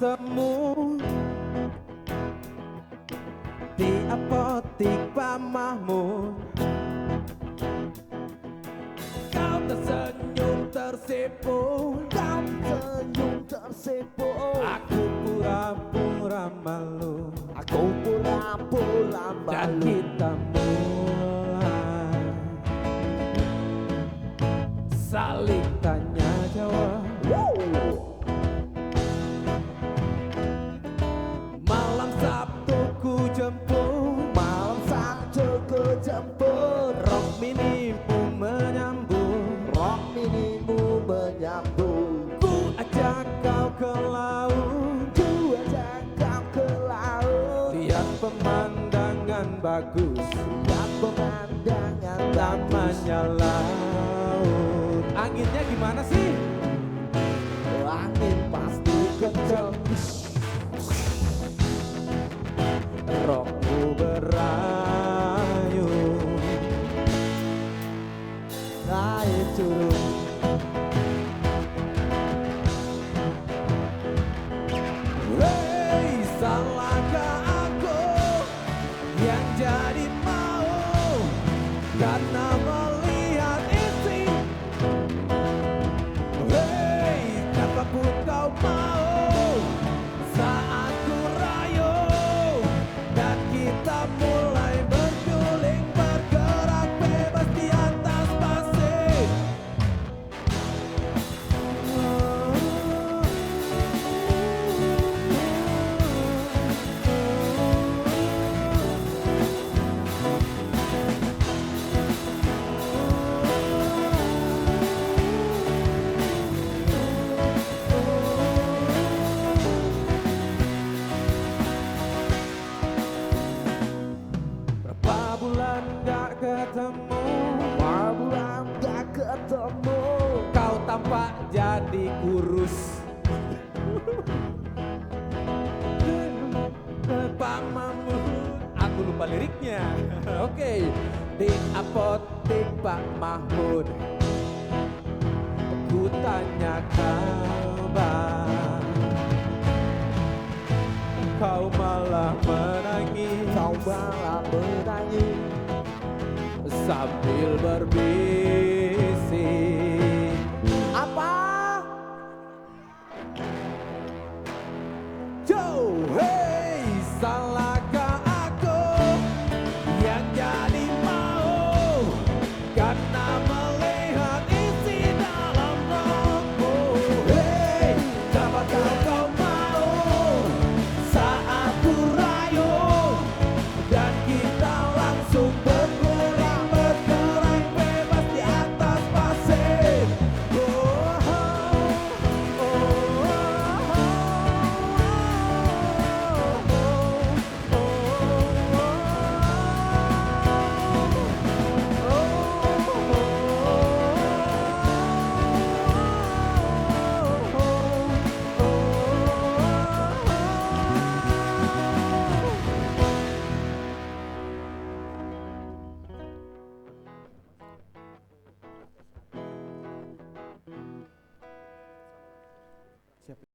ketemu di apotik Pak Mahmud. Kau tersenyum tersipu, Kau tersenyum tersipu, aku pura-pura malu, aku pura-pura dan malu. kita mulai saling tanya jawab. Malam Sabtu ku jemput, Malam Sabtu ku jemput, rok minimu menyambut, rok minimu menyambut. ku ajak kau ke laut, Ku ajak kau ke laut, lihat pemandangan bagus, lihat pemandangan bagus. namanya laut. Anginnya gimana sih? Angin pasti kencang, Rokku berayun, naik turun. Hei, salahkah aku yang jadi mau karena melihat isi? Hei, apapun kau mau saat ku rayu, dan kita mulai berguling bergerak bebas di atas pasir. Berapa bulan gak ketemu, Berapa bulan gak ketemu, kau tampak jadi kurus. Pak Mahmud, aku lupa liriknya. Oke, di apotik Pak Mahmud, ku tanya kabar, kau malah menangis kau malah menangis sambil berbicara.